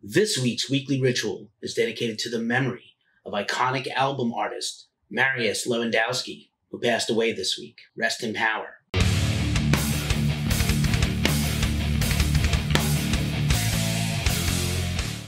This week's weekly ritual is dedicated to the memory of iconic album artist Mariusz Lewandowski, who passed away this week. Rest in power.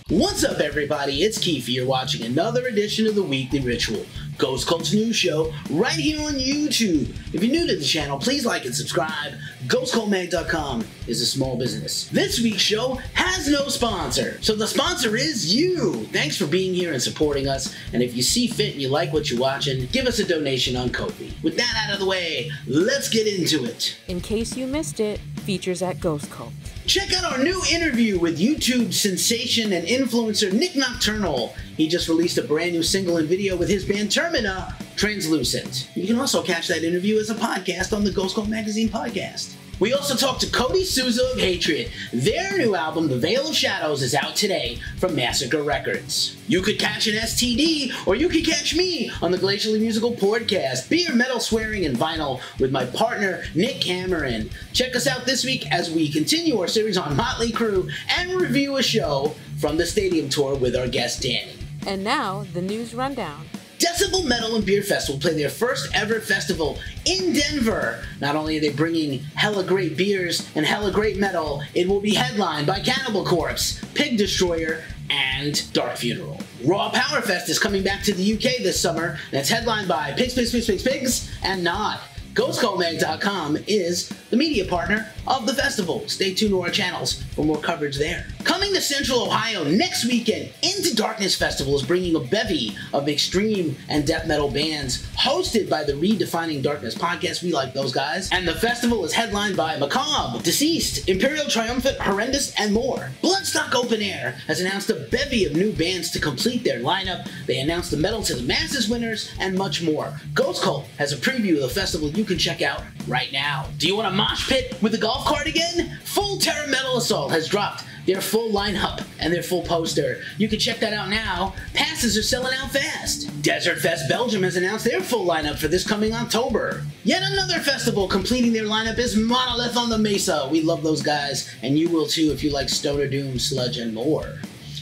What's up, everybody? It's Keefe. You're watching another edition of the Weekly Ritual, Ghost Cult's news show, right here on YouTube. If you're new to the channel, please like and subscribe. GhostCultMag.com is a small business. This week's show has no sponsor, so the sponsor is you. Thanks for being here and supporting us, and if you see fit and you like what you're watching, give us a donation on Cody. With that out of the way, let's get into it. In case you missed it, features at Ghost Cult. Check out our new interview with YouTube sensation and influencer Nik Nocturnal. He just released a brand new single and video with his band Termina, Translucent. You can also catch that interview as a podcast on the Ghost Cult Magazine podcast. We also talked to Cody, Souza of Hatriot. Their new album, The Veil of Shadows, is out today from Massacre Records. You could catch an STD, or you could catch me on the Glacially musical Pouredcast, beer, metal, swearing, and vinyl with my partner, Nick Cameron. Check us out this week as we continue our series on Motley Crüe and review a show from the stadium tour with our guest, Danny. And now, the news rundown. Decibel Metal and Beer Fest will play their first ever festival in Denver. Not only are they bringing hella great beers and hella great metal, it will be headlined by Cannibal Corpse, Pig Destroyer, and Dark Funeral. Raw Power Fest is coming back to the UK this summer, and it's headlined by Pigs, and Nod. GhostCultMag.com is the media partner of the festival. Stay tuned to our channels for more coverage there. Coming to Central Ohio next weekend, Into Darkness Festival is bringing a bevy of extreme and death metal bands hosted by the Redefining Darkness podcast. We like those guys. And the festival is headlined by Macabre, Deceased, Imperial Triumphant, Horrendous, and more. Bloodstock Open Air has announced a bevy of new bands to complete their lineup. They announced the Metal to the Masses winners and much more. Ghost Cult has a preview of the festival you can check out right now. Do you want a mosh pit with a golf cart again? Full Terror Metal Assault has dropped their full lineup and their full poster. You can check that out now. Passes are selling out fast. Desert Fest Belgium has announced their full lineup for this coming October. Yet another festival completing their lineup is Monolith on the Mesa. We love those guys, and you will too if you like Stoner Doom, Sludge, and more.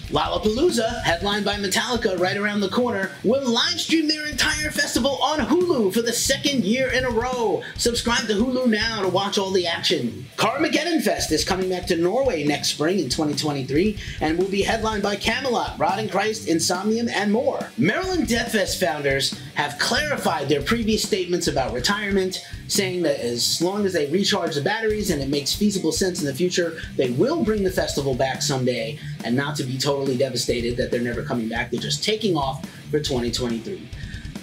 Lollapalooza, headlined by Metallica right around the corner, will live stream their entire festival on Hulu for the second year in a row. Subscribe to Hulu now to watch all the action. Karmaggedon Fest is coming back to Norway next spring in 2023 and will be headlined by Camelot, Rotting Christ, Insomnium, and more. Maryland Deathfest founders have clarified their previous statements about retirement, saying that as long as they recharge the batteries and it makes feasible sense in the future, they will bring the festival back someday, and not to be totally devastated that they're never coming back. They're just taking off for 2023.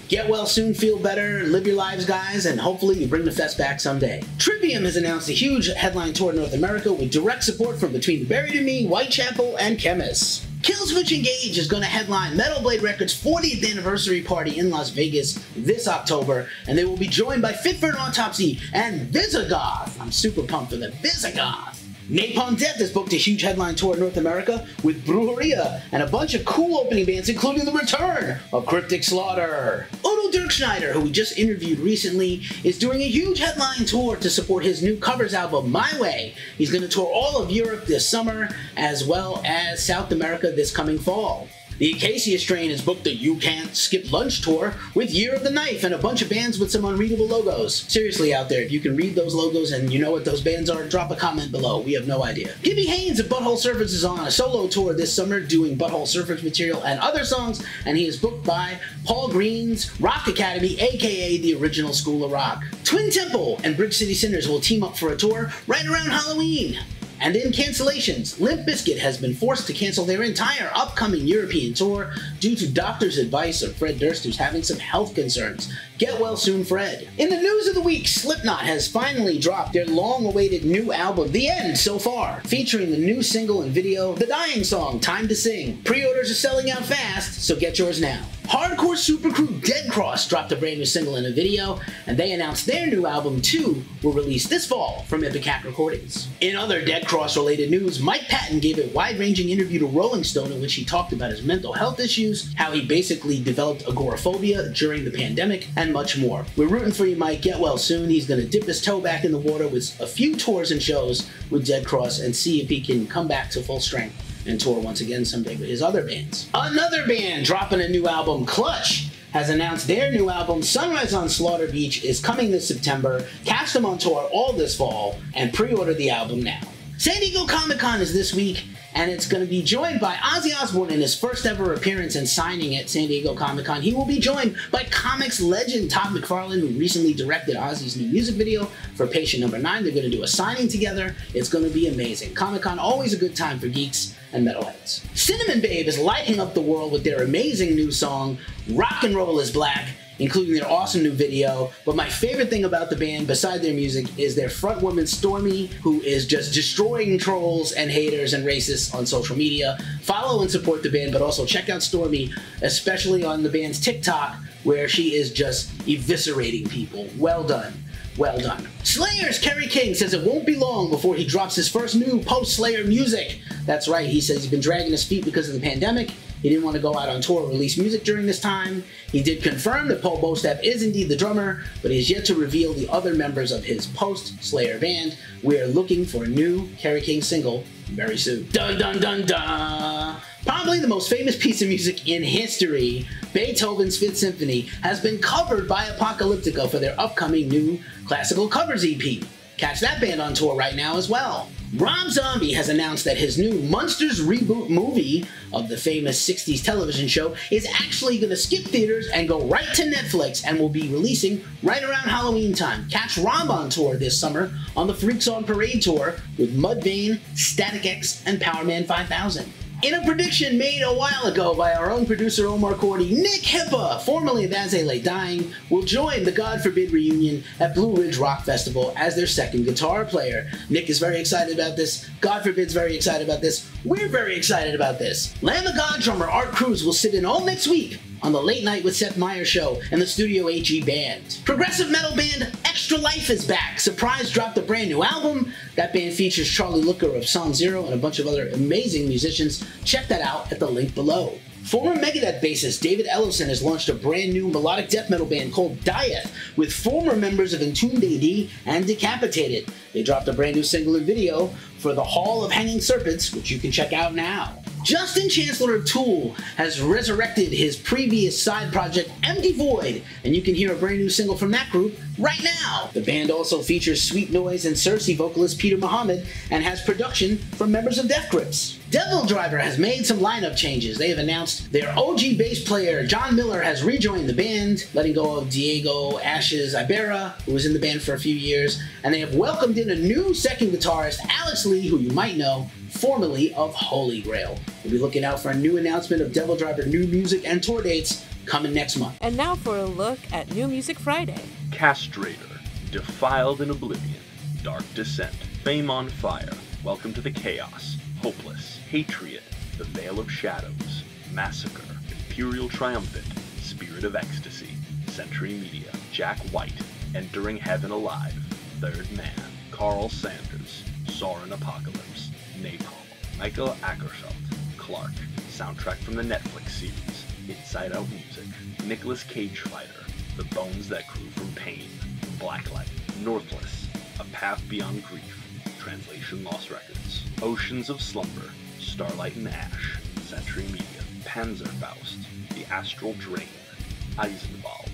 Get well soon, feel better, live your lives, guys, and hopefully you bring the fest back someday. Trivium has announced a huge headline tour in North America with direct support from Between Buried and Me, Whitechapel, and Chemist. Killswitch Engage is going to headline Metal Blade Records' 40th anniversary party in Las Vegas this October, and they will be joined by Fit for an Autopsy and Visigoth. I'm super pumped for the Visigoth. Napalm Death has booked a huge headline tour in North America with Brujeria and a bunch of cool opening bands, including the return of Cryptic Slaughter. Udo Dirkschneider, who we just interviewed recently, is doing a huge headline tour to support his new covers album, My Way. He's going to tour all of Europe this summer, as well as South America this coming fall. The Acacia Strain has booked the You Can't Skip Lunch tour with Year of the Knife and a bunch of bands with some unreadable logos. Seriously out there, if you can read those logos and you know what those bands are, drop a comment below. We have no idea. Gibby Haynes of Butthole Surfers is on a solo tour this summer doing Butthole Surfers material and other songs, and he is booked by Paul Green's Rock Academy, aka the original School of Rock. Twin Temple and Bridge City Sinners will team up for a tour right around Halloween. And in cancellations, Limp Bizkit has been forced to cancel their entire upcoming European tour due to doctor's advice of Fred Durst, who's having some health concerns. Get well soon, Fred. In the news of the week, SLIPKNOT has finally dropped their long-awaited new album, The End, so far, featuring the new single and video, The Dying Song, Time to Sing. Pre-orders are selling out fast, so get yours now. Hardcore supergroup Dead Cross dropped a brand new single and a video, and they announced their new album, 2, will release this fall from Ipecac Recordings. In other Dead Cross-related news, Mike Patton gave a wide-ranging interview to Rolling Stone in which he talked about his mental health issues, how he basically developed agoraphobia during the pandemic, and much more. We're rooting for you, Mike. Get well soon. He's going to dip his toe back in the water with a few tours and shows with Dead Cross and see if he can come back to full strength. and tour once again someday with his other bands. Another band dropping a new album, Clutch, has announced their new album, Sunrise on Slaughter Beach, is coming this September. Catch them on tour all this fall, and pre-order the album now. San Diego Comic-Con is this week, and it's going to be joined by Ozzy Osbourne in his first ever appearance and signing at San Diego Comic-Con. He will be joined by comics legend Todd McFarlane, who recently directed Ozzy's new music video for Patient Number 9. They're going to do a signing together. It's going to be amazing. Comic-Con, always a good time for geeks and metalheads. Cinnamon Babe is lighting up the world with their amazing new song, Rock and Roll is Black, including their awesome new video. But my favorite thing about the band, beside their music, is their frontwoman Stormy, who is just destroying trolls and haters and racists on social media. Follow and support the band, but also check out Stormy, especially on the band's TikTok, where she is just eviscerating people. Well done. Well done. Slayer's Kerry King says it won't be long before he drops his first new post-Slayer music. That's right, he says he's been dragging his feet because of the pandemic. He didn't want to go out on tour or release music during this time. He did confirm that Paul Bostap is indeed the drummer, but he has yet to reveal the other members of his post-Slayer band. We are looking for a new Kerry King single very soon. Dun dun dun dun! Probably the most famous piece of music in history, Beethoven's Fifth Symphony, has been covered by Apocalyptica for their upcoming new classical covers EP. Catch that band on tour right now as well. Rob Zombie has announced that his new Munsters reboot movie of the famous 60s television show is actually going to skip theaters and go right to Netflix and will be releasing right around Halloween time. Catch Rob on tour this summer on the Freaks on Parade tour with Mudvayne, Static X, and Powerman 5000. In a prediction made a while ago by our own producer Omar Cordy, Nick Hippa, formerly of As They Lay Dying, will join the God Forbid reunion at Blue Ridge Rock Festival as their second guitar player. Nick is very excited about this, God Forbid's very excited about this, we're very excited about this. Lamb of God drummer Art Cruz will sit in all next week on the Late Night with Seth Meyers show and the Studio HE band. Progressive metal band Extra Life is back. Surprise dropped a brand new album. That band features Charlie Looker of Song Zero and a bunch of other amazing musicians. Check that out at the link below. Former Megadeth bassist David Ellefson has launched a brand new melodic death metal band called Dieth with former members of Entombed AD and Decapitated. They dropped a brand new single and video for the Hall of Hanging Serpents, which you can check out now. Justin Chancellor of Tool has resurrected his previous side project Empty Void, and you can hear a brand new single from that group right now. The band also features Sweet Noise and Cersei vocalist Peter Muhammad and has production from members of Death Grips. Devil Driver has made some lineup changes. They have announced their OG bass player John Miller has rejoined the band, letting go of Diego Ashes Ibarra, who was in the band for a few years, and they have welcomed in a new second guitarist, Alex Lee, who you might know, formerly of Holy Grail. We'll be looking out for a new announcement of Devil Driver new music and tour dates coming next month. And now for a look at New Music Friday. Castrator, Defiled in Oblivion, Dark Descent, Fame on Fire, Welcome to the Chaos, Hopeless, Hatriot, The Veil of Shadows, Massacre, Imperial Triumphant, Spirit of Ecstasy, Century Media, Jack White, Entering Heaven Alive, Third Man, Carl Sanders, Soren Apocalypse, Napalm, Michael Ackerfeld, Clark, soundtrack from the Netflix series, Inside Out Music, Nicolas Cage Fighter, The Bones That Grew from Pain, Blacklight, Northless, A Path Beyond Grief, Translation Lost Records, Oceans of Slumber, Starlight and Ash, Century Media, Panzerfaust, The Astral Drain, Eisenwald,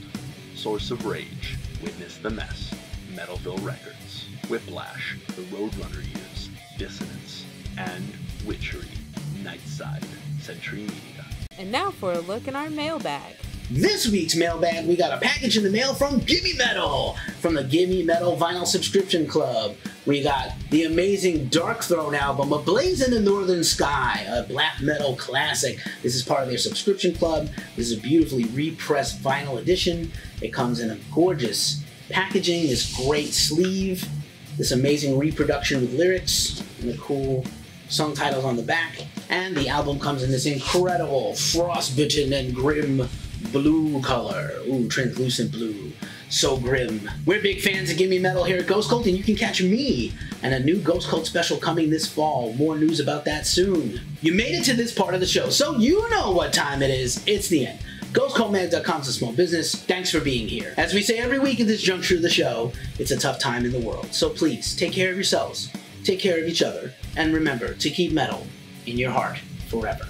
Source of Rage, Witness the Mess, Metalville Records, Whiplash, The Roadrunner Years, Dissonance, and Witchery, Nightside, Century Media. And now for a look in our mailbag. This week's mailbag, we got a package in the mail from Gimme Metal, from the Gimme Metal Vinyl Subscription Club. We got the amazing Dark Throne album, A Blaze in the Northern Sky, a black metal classic. This is part of their subscription club. This is a beautifully repressed vinyl edition. It comes in a gorgeous packaging, this great sleeve, this amazing reproduction with lyrics, and the cool song titles on the back. And the album comes in this incredible frostbitten and grim blue color. Ooh, translucent blue. So grim. We're big fans of Gimme Metal here at Ghost Cult, and you can catch me and a new Ghost Cult special coming this fall. More news about that soon. You made it to this part of the show, so you know what time it is. It's the end. GhostCultMag.com is a small business. Thanks for being here. As we say every week at this juncture of the show, it's a tough time in the world. So please, take care of yourselves, take care of each other, and remember to keep metal in your heart forever.